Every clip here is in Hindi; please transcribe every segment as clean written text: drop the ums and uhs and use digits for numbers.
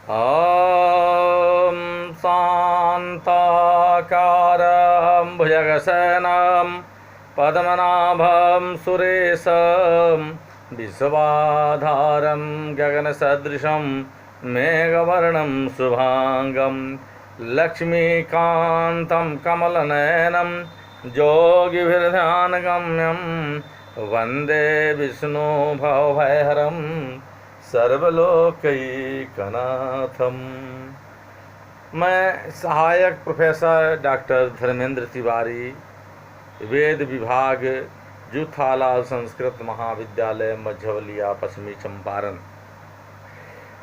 ॐ शान्ताकारं भुजगशयनं पद्मनाभं सुरेशं विश्वाधारं गगनसदृशं मेघवर्णं शुभांगं लक्ष्मीकान्तं कमलनयनं योगिभिर्ध्यानगम्यं वन्दे विष्णु भवभयहरं सर्वलोकैकनाथम। मैं सहायक प्रोफेसर डॉक्टर धर्मेंद्र तिवारी, वेद विभाग, जूथालाल संस्कृत महाविद्यालय, मझौलिया, पश्चिमी चंपारण।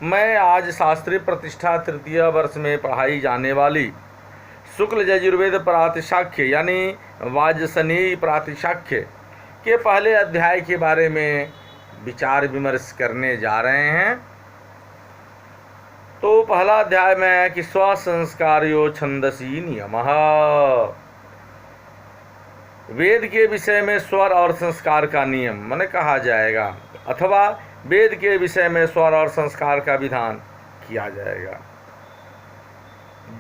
मैं आज शास्त्रीय प्रतिष्ठा तृतीय वर्ष में पढ़ाई जाने वाली शुक्ल यजुर्वेद प्रातिशाख्य यानी वाजसनेयी प्रातिशाख्य के पहले अध्याय के बारे में विचार विमर्श करने जा रहे हैं। तो पहला अध्याय में है कि स्वसंस्कार्यो छंदसी नियमः। वेद के विषय में स्वर और संस्कार का नियम माने कहा जाएगा, अथवा वेद के विषय में स्वर और संस्कार का विधान किया जाएगा।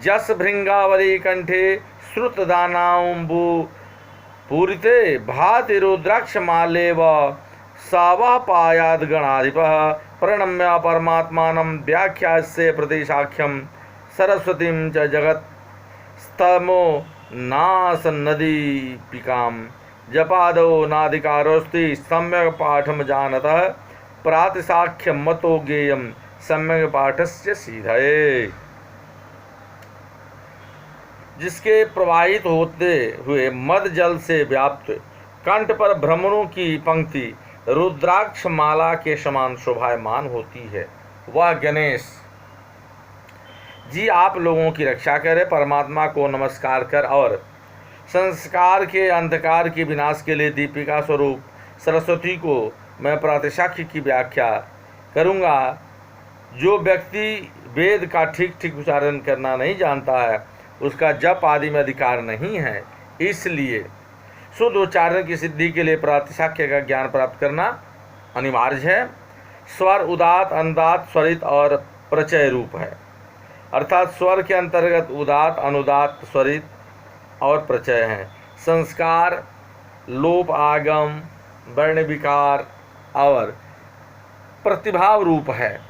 जस भृंगावली कंठे श्रुतदानाम्बु पूरिते भाति रुद्राक्ष मालेव सावा पायाद गणाधिपः प्रणम्य परमात्मानं व्याख्यास्य प्रतिशाख्यं सरस्वतीं च जगत् स्तमो नास नदीपिकां जपादो नाधिकारोस्ति सम्यक् पाठं जानतः प्रातिशाख्यं मतो ज्ञेयं सम्यक् पाठस्य सीधये। जिसके प्रवाहित होते हुए मद जल से व्याप्त कंठ पर भ्रमरों की पंक्ति रुद्राक्ष माला के समान शोभायमान होती है, वह गणेश जी आप लोगों की रक्षा करे। परमात्मा को नमस्कार कर और संस्कार के अंधकार के विनाश के लिए दीपिका स्वरूप सरस्वती को मैं प्रातिशाख्य की व्याख्या करूँगा। जो व्यक्ति वेद का ठीक ठीक उच्चारण करना नहीं जानता है, उसका जप आदि में अधिकार नहीं है। इसलिए शुद्ध उच्चारण की सिद्धि के लिए प्रातिशाख्य का ज्ञान प्राप्त करना अनिवार्य है। स्वर उदात, अनुदात, स्वरित और प्रचय रूप है, अर्थात स्वर के अंतर्गत उदात, अनुदात, स्वरित और प्रचय हैं। संस्कार लोप, आगम, वर्ण विकार और प्रतिभाव रूप है,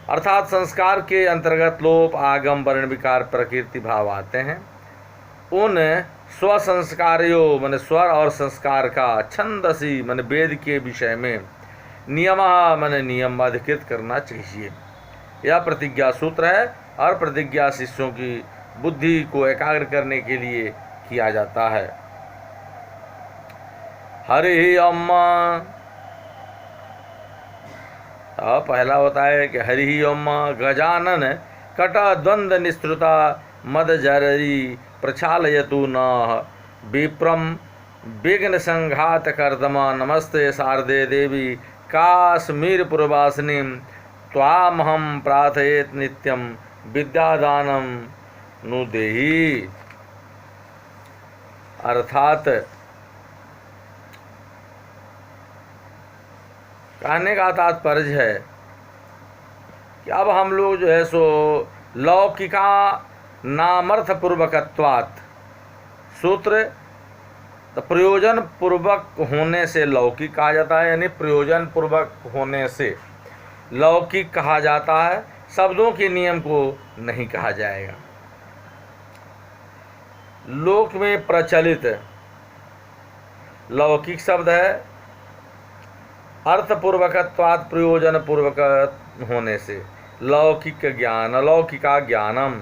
अर्थात संस्कार के अंतर्गत लोप, आगम, वर्ण विकार, प्रकृति भाव आते हैं। उन स्वसंस्कार्यो मन स्वर और संस्कार का छंदसी मन वेद के विषय में नियम मन नियम अधिकृत करना चाहिए। यह प्रतिज्ञा सूत्र है और प्रतिज्ञा शिष्यों की बुद्धि को एकाग्र करने के लिए किया जाता है। हरि अम्मा पहला होता है कि हरि अम्मा गजानन कटा द्वंद निस्तृता मदजरी प्रक्षालयतु न विप्रम विघ्न संघात कर्दमा नमस्ते शारदे देवी काश्मीर पुरवासिनी त्वामहं प्रार्थयेत नित्यं विद्यादानं नु देहि। अर्थात कहने का तात्पर्य है कि अब हम लोग जो है सो लौकिका नामर्थ पूर्वकत्वात् सूत्र तो प्रयोजन पूर्वक होने से लौकिक कहा जाता है, यानी प्रयोजन पूर्वक होने से लौकिक कहा जाता है। शब्दों के नियम को नहीं कहा जाएगा। लोक में प्रचलित लौकिक शब्द है अर्थपूर्वकत्वात् प्रयोजन पूर्वक होने से लौकिक ज्ञान, अलौकिका ज्ञानम।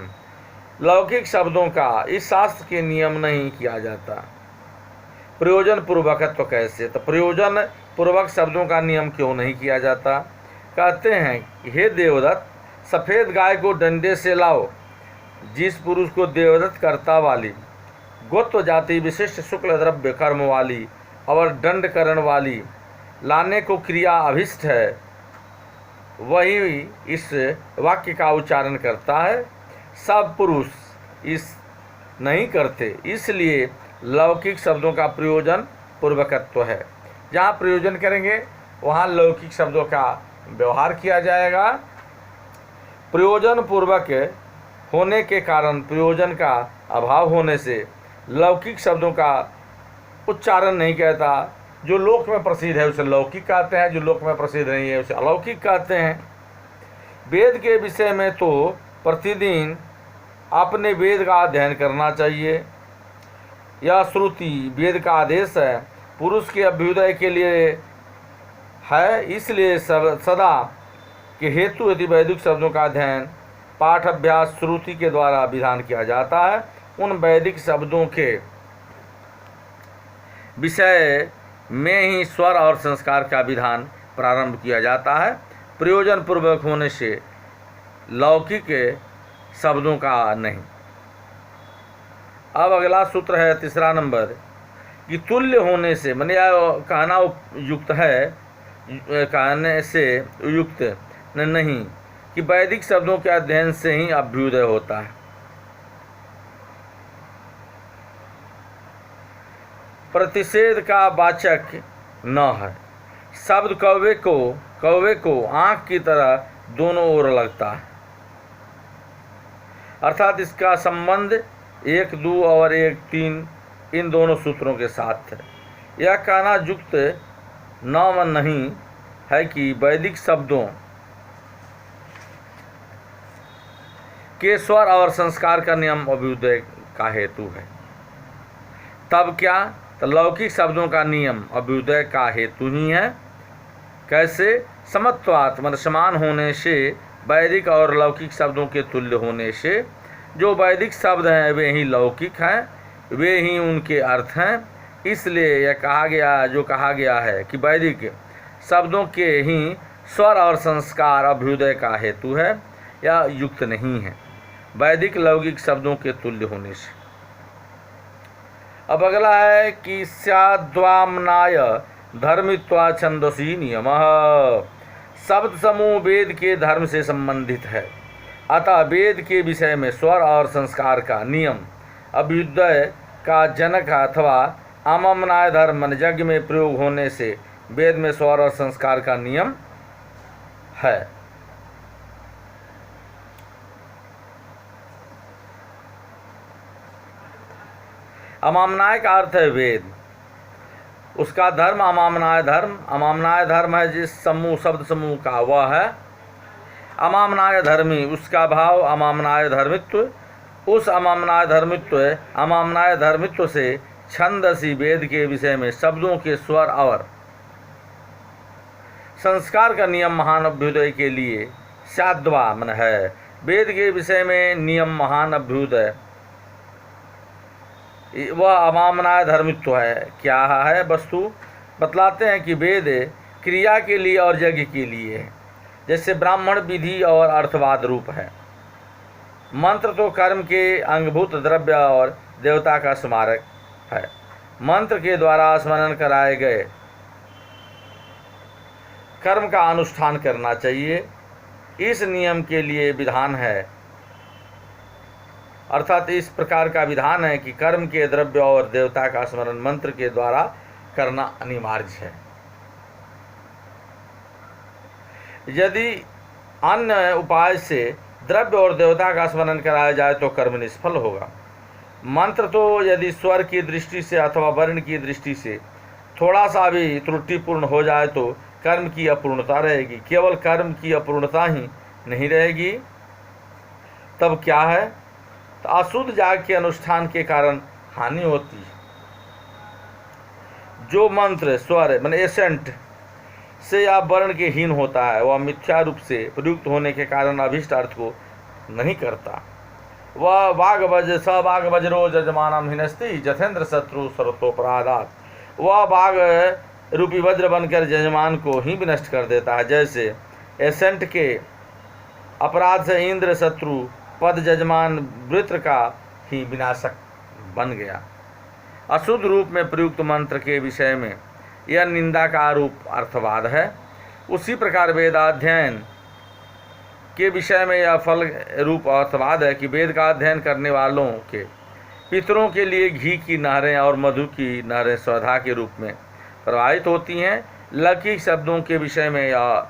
लौकिक शब्दों का इस शास्त्र के नियम नहीं किया जाता। प्रयोजन पूर्वकत्व कैसे? तो प्रयोजन पूर्वक शब्दों का नियम क्यों नहीं किया जाता? कहते हैं हे देवदत्त, सफ़ेद गाय को डंडे से लाओ। जिस पुरुष को देवदत्त कर्ता वाली गोत्र जाति विशिष्ट शुक्ल द्रव्य कर्म वाली और दंडकरण वाली लाने को क्रिया अभिष्ट है, वही इस वाक्य का उच्चारण करता है। सब पुरुष इस नहीं करते, इसलिए लौकिक शब्दों का प्रयोजन पूर्वकत्व है। जहाँ प्रयोजन करेंगे वहाँ लौकिक शब्दों का व्यवहार किया जाएगा। प्रयोजन पूर्वक होने के कारण प्रयोजन का अभाव होने से लौकिक शब्दों का उच्चारण नहीं कहता। जो लोक में प्रसिद्ध है उसे लौकिक कहते हैं, जो लोक में प्रसिद्ध नहीं है उसे अलौकिक कहते हैं। वेद के विषय में तो प्रतिदिन अपने वेद का अध्ययन करना चाहिए। यह श्रुति वेद का आदेश है, पुरुष के अभ्युदय के लिए है। इसलिए सदा के हेतु यदि वैदिक शब्दों का अध्ययन पाठ अभ्यास श्रुति के द्वारा विधान किया जाता है, उन वैदिक शब्दों के विषय में ही स्वर और संस्कार का विधान प्रारंभ किया जाता है, प्रयोजन पूर्वक होने से लौकिक शब्दों का नहीं। अब अगला सूत्र है 3 नंबर कि तुल्य होने से, माने कहना युक्त है, कहने से युक्त नहीं कि वैदिक शब्दों के अध्ययन से ही अभ्युदय होता है। प्रतिषेध का वाचक न है। शब्द कौवे को आँख की तरह दोनों ओर लगता है, अर्थात इसका संबंध 1, 2 और 1, 3 इन दोनों सूत्रों के साथ है। यह कहना युक्त न नहीं है कि वैदिक शब्दों के स्वर और संस्कार का नियम अभ्युदय का हेतु है। तब क्या, तो लौकिक शब्दों का नियम अभ्युदय का हेतु ही है। कैसे? समत्वात्, मतलब समान होने से, वैदिक और लौकिक शब्दों के तुल्य होने से। जो वैदिक शब्द हैं वे ही लौकिक हैं, वे ही उनके अर्थ हैं। इसलिए यह कहा गया है कि वैदिक शब्दों के ही स्वर और संस्कार अभ्युदय का हेतु है या युक्त नहीं है वैदिक लौकिक शब्दों के तुल्य होने से। अब अगला है कि स्याद्वामनाय धर्मित्वा छंदसी नियम। शब्द समूह वेद के धर्म से संबंधित है, अतः वेद के विषय में स्वर और संस्कार का नियम अभ्युदय का जनक अथवा अममनाय धर्म यज्ञ में प्रयोग होने से वेद में स्वर और संस्कार का नियम है। अमामनाय का अर्थ है वेद, उसका धर्म अमामनाय धर्म। अमामनाय धर्म है जिस शब्द समूह का, वह है अमामनाय धर्मी। उसका भाव अमामनाय धर्मित्व। उस अमामनाय धर्मित्व से छंदसी वेद के विषय में शब्दों के स्वर और संस्कार का नियम महान अभ्युदय के लिए स्याद्वा मन है। वेद के विषय में नियम महान अभ्युदय वह अमामनाय धर्मित्व है। क्या है? वस्तु बतलाते हैं कि वेद क्रिया के लिए और यज्ञ के लिए है, जैसे ब्राह्मण विधि और अर्थवाद रूप है। मंत्र तो कर्म के अंगभूत द्रव्य और देवता का स्मारक है। मंत्र के द्वारा स्मरण कराए गए कर्म का अनुष्ठान करना चाहिए, इस नियम के लिए विधान है। अर्थात इस प्रकार का विधान है कि कर्म के द्रव्य और देवता का स्मरण मंत्र के द्वारा करना अनिवार्य है। यदि अन्य उपाय से द्रव्य और देवता का स्मरण कराया जाए तो कर्म निष्फल होगा। मंत्र तो यदि स्वर की दृष्टि से अथवा वर्ण की दृष्टि से थोड़ा सा भी त्रुटिपूर्ण हो जाए तो कर्म की अपूर्णता रहेगी। केवल कर्म की अपूर्णता ही नहीं रहेगी, तब क्या है? तो अशुद्ध याग के अनुष्ठान के कारण हानि होती है। जो मंत्र स्वर माने एसेंट से या वर्ण के हीन होता है वह मिथ्या रूप से प्रयुक्त होने के कारण अभिष्ट अर्थ को नहीं करता। वह वाग वज्रो जजमानम हिनस्ति जथेंद्र शत्रु सर्वतोपराधात। वह वाग रूपी वज्र बनकर जजमान को ही विनष्ट कर देता है। जैसे एसेंट के अपराध से इंद्र शत्रु पद जजमान वृत्र का ही विनाशक बन गया। अशुद्ध रूप में प्रयुक्त मंत्र के विषय में यह निंदा का रूप अर्थवाद है। उसी प्रकार वेदाध्ययन के विषय में यह फल रूप अर्थवाद है कि वेद का अध्ययन करने वालों के पितरों के लिए घी की नहरें और मधु की नहरें स्वधा के रूप में प्रवाहित होती हैं। लौकिक शब्दों के विषय में यह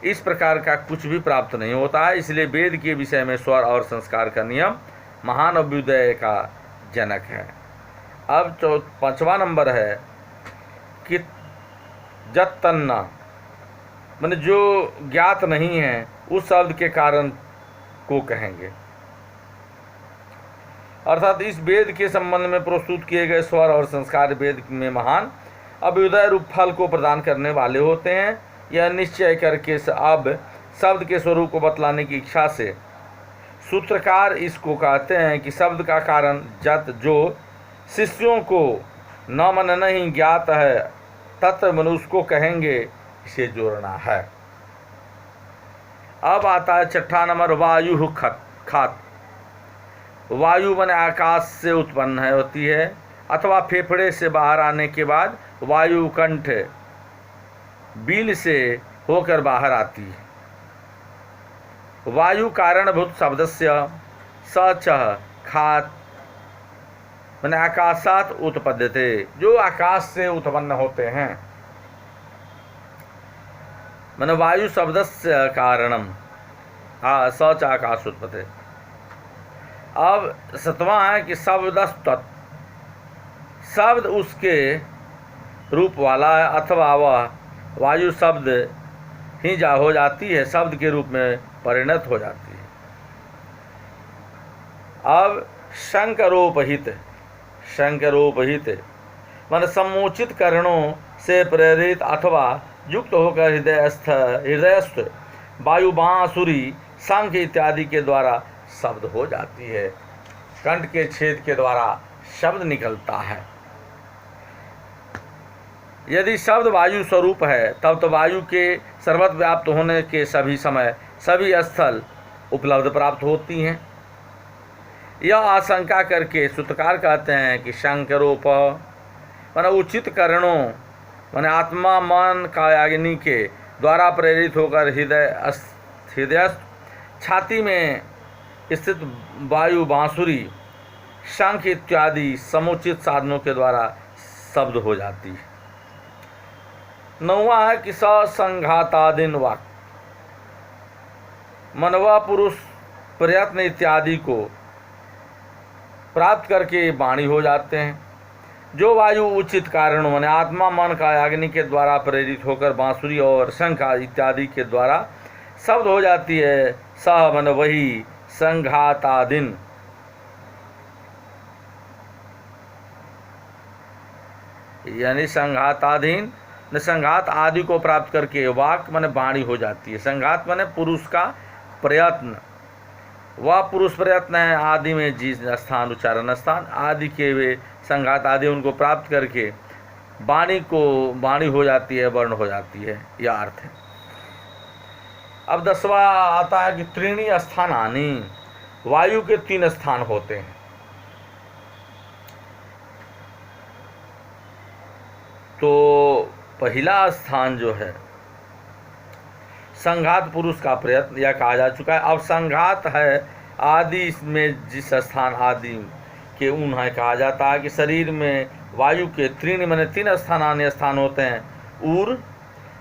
इस प्रकार का कुछ भी प्राप्त नहीं होता है। इसलिए वेद के विषय में स्वर और संस्कार का नियम महान अभ्युदय का जनक है। अब 5वां नंबर है कि जत्तन्ना, मैंने जो ज्ञात नहीं है उस शब्द के कारण को कहेंगे, अर्थात इस वेद के संबंध में प्रस्तुत किए गए स्वर और संस्कार वेद में महान अभ्युदय रूप फल को प्रदान करने वाले होते हैं। यह निश्चय करके अब शब्द के स्वरूप को बतलाने की इच्छा से सूत्रकार इसको कहते हैं कि शब्द का कारण जत, जो शिष्यों को न मन नहीं ज्ञात है तत्व मन उसको कहेंगे, इसे जोड़ना है। अब आता है 6ठा नंबर वायु खात। वायु माने आकाश से उत्पन्न है होती है अथवा फेफड़े से बाहर आने के बाद वायु कंठ बिल से होकर बाहर आती है। वायु कारणभूत शब्दस्य सच खात माने आकाशात उत्पद्यते, जो आकाश से उत्पन्न होते हैं। माने वायु शब्दस्य कारणम सच आकाश उत्पद्यते। अब 7वां है कि शब्द उसके रूप वाला है अथवा वह वायु शब्द ही हो जाती है, शब्द के रूप में परिणत हो जाती है। अब शंकरोपहित मान सम्मोचित करणों से प्रेरित अथवा युक्त होकर हृदयस्थ वायु बांसुरी शंख इत्यादि के द्वारा शब्द हो जाती है। कंठ के छेद के द्वारा शब्द निकलता है। यदि शब्द वायु स्वरूप है तब तो वायु के सर्वत्र व्याप्त होने के सभी समय सभी स्थल उपलब्ध प्राप्त होती हैं। यह आशंका करके सूत्रकार कहते हैं कि शंकरोप माने उचित कारणों माने आत्मा मन कायाग्नि के द्वारा प्रेरित होकर हृदयस्थ छाती में स्थित वायु बांसुरी शंख इत्यादि समुचित साधनों के द्वारा शब्द हो जाती है। 9वां है कि ससंघातादीन वाक् मनवा पुरुष प्रयत्न इत्यादि को प्राप्त करके वाणी हो जाते हैं। जो वायु उचित कारणों माने आत्मा मन का अग्नि के द्वारा प्रेरित होकर बांसुरी और शंख इत्यादि के द्वारा शब्द हो जाती है। सह मन वही संघातादीन यानी संघाताधीन संघात आदि को प्राप्त करके वाक माने वाणी हो जाती है। संघात माने पुरुष का प्रयत्न, वह पुरुष प्रयत्न है आदि में जिस स्थान उच्चारण स्थान आदि के वे संघात आदि उनको प्राप्त करके वाणी को वाणी हो जाती है, वर्ण हो जाती है, यह अर्थ है। अब 10वां आता है कि त्रीणी स्थानानि, वायु के 3 स्थान होते हैं। तो पहला स्थान जो है संघात पुरुष का प्रयत्न यह कहा जा चुका है। अब संघात है आदि में जिस स्थान आदि के उन्हें कहा जाता है कि शरीर में वायु के त्रीणी माने 3 स्थानान्य स्थान होते हैं। ऊर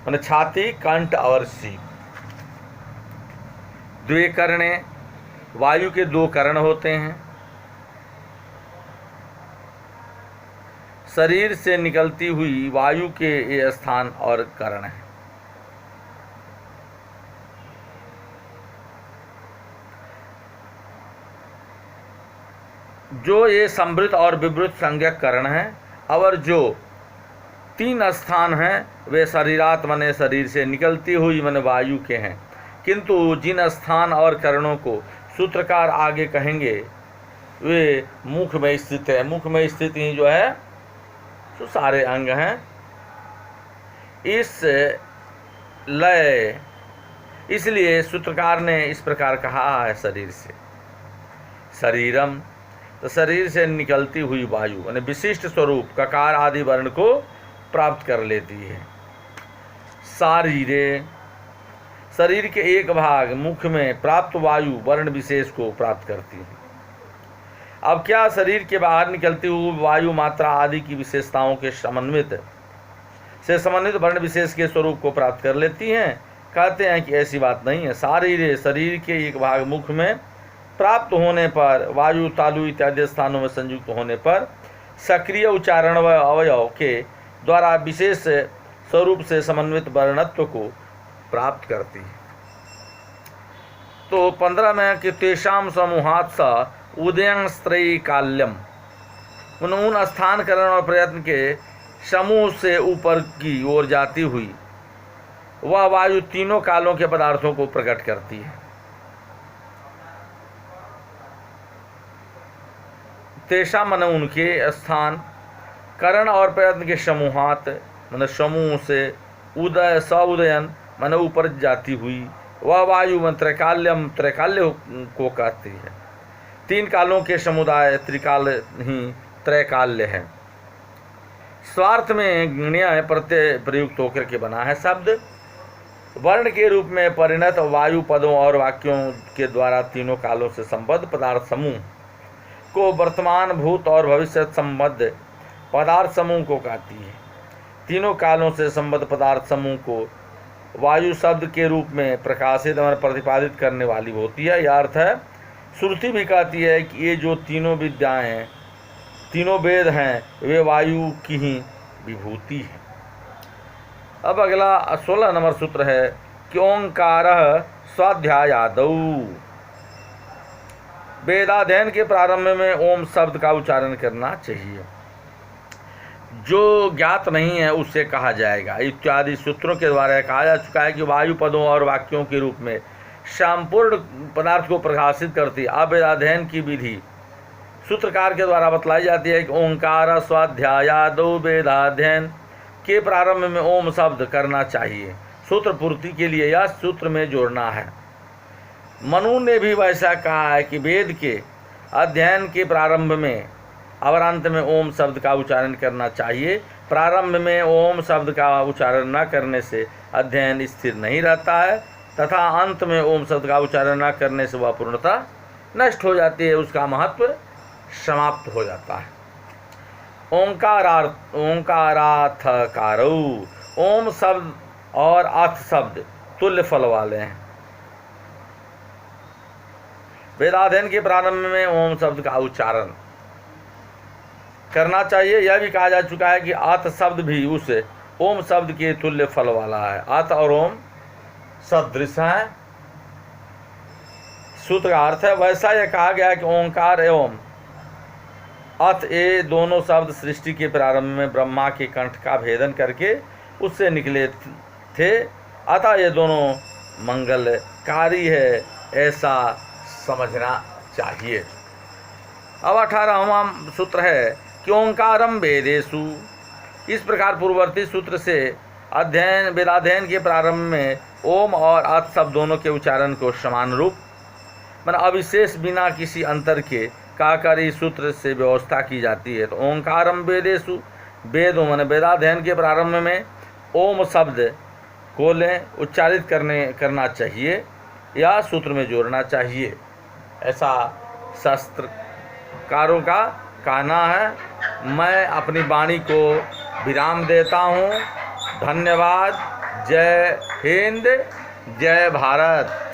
माने छाती, कंठ और सीप। 2 कर्णे, वायु के 2 कर्ण होते हैं। शरीर से निकलती हुई वायु के ये स्थान और कर्ण है। जो ये संवृत और विवृत संज्ञक कर्ण हैं और जो 3 स्थान हैं वे शरीरात माने शरीर से निकलती हुई माने वायु के हैं। किंतु जिन स्थान और करणों को सूत्रकार आगे कहेंगे वे मुख में स्थित है। मुख में स्थित ही जो है तो सारे अंग हैं। इस लय इसलिए सूत्रकार ने इस प्रकार कहा है शरीर से शरीरम, तो शरीर से निकलती हुई वायु यानी विशिष्ट स्वरूप ककार आदि वर्ण को प्राप्त कर लेती है। शारीरे, शरीर के एक भाग मुख में प्राप्त वायु वर्ण विशेष को प्राप्त करती है। अब क्या शरीर के बाहर निकलती हुई वायु मात्रा आदि की विशेषताओं के समन्वित वर्ण विशेष के स्वरूप को प्राप्त कर लेती हैं? कहते हैं कि ऐसी बात नहीं है। सारे शरीर के एक भाग मुख में प्राप्त होने पर, वायु, तालु इत्यादि स्थानों में संयुक्त होने पर सक्रिय उच्चारण व अवयव के द्वारा विशेष स्वरूप से समन्वित वर्णत्व को प्राप्त करती है। तो 15 में कि तेषाम समूहात् स उदयं स्त्रैकाल्यम, उन स्थानकरण और प्रयत्न के समूह से ऊपर की ओर जाती हुई वह वायु तीनों कालों के पदार्थों को प्रकट करती है। तेषा मन उनके स्थान, करण और प्रयत्न के समूहात मन समूह से, उदय स उदयन मन ऊपर जाती हुई वह वायु मन त्रैकाल्यम, त्रैकाल्य को कहती है। 3 कालों के समुदाय त्रिकाल ही त्रैकाल्य है। स्वार्थ में न्याय प्रत्यय प्रयुक्त होकर के बना है शब्द। वर्ण के रूप में परिणत वायु पदों और वाक्यों के द्वारा तीनों कालों से संबद्ध पदार्थ समूह को वर्तमान, भूत और भविष्य संबद्ध पदार्थ समूह को कहती है। तीनों कालों से संबद्ध पदार्थ समूह को वायु शब्द के रूप में प्रकाशित और प्रतिपादित करने वाली होती है। यह अर्थ है, श्रुति भी कहती है कि ये जो तीनों विद्याएं हैं, तीनों वेद हैं, वे वायु की ही विभूति है। अब अगला 16 नंबर सूत्र है कि ओंकारः स्वाध्यायादौ, वेदाध्ययन के प्रारंभ में ओम शब्द का उच्चारण करना चाहिए। जो ज्ञात नहीं है उससे कहा जाएगा इत्यादि सूत्रों के द्वारा कहा जा चुका है कि वायु पदों और वाक्यों के रूप में संपूर्ण पदार्थ को प्रकाशित करती। अब वेदाध्ययन की विधि सूत्रकार के द्वारा बतलाई जाती है कि ओंकार स्वाध्यायादौ, वेदाध्ययन के प्रारंभ में ओम शब्द करना चाहिए। सूत्र पूर्ति के लिए यह सूत्र में जोड़ना है। मनु ने भी वैसा कहा है कि वेद के अध्ययन के प्रारंभ में और अंत में ओम शब्द का उच्चारण करना चाहिए। प्रारंभ में ओम शब्द का उच्चारण न करने से अध्ययन स्थिर नहीं रहता है तथा अंत में ओम शब्द का उच्चारण न करने से वह पूर्णतः नष्ट हो जाती है, उसका महत्व समाप्त हो जाता है। ओंकारार्थकारो, ओम शब्द और अर्थ शब्द तुल्य फल वाले हैं। वेदाध्ययन के प्रारंभ में ओम शब्द का उच्चारण करना चाहिए। यह भी कहा जा चुका है कि अर्थ शब्द भी उस ओम शब्द के तुल्य फल वाला है। अर्थ और ओम सदृश है। सूत्र का अर्थ है, वैसा यह कहा गया कि ओंकार एवं अथ ये दोनों शब्द सृष्टि के प्रारंभ में ब्रह्मा के कंठ का भेदन करके उससे निकले थे, अतः ये दोनों मंगलकारी है, ऐसा समझना चाहिए। अब 18वां सूत्र है कि ओंकारम वेदेषु, इस प्रकार पूर्ववर्ती सूत्र से वेदाध्ययन के प्रारंभ में ओम और अथ शब्द दोनों के उच्चारण को समान रूप मतलब अविशेष बिना किसी अंतर के कहकर इस सूत्र से व्यवस्था की जाती है। तो ओंकारम वेदेषु, वेद मन वेदाध्ययन के प्रारंभ में ओम शब्द को उच्चारित करना चाहिए या सूत्र में जोड़ना चाहिए, ऐसा शास्त्रकारों का कहना है। मैं अपनी वाणी को विराम देता हूँ। धन्यवाद। जय हिंद, जय भारत।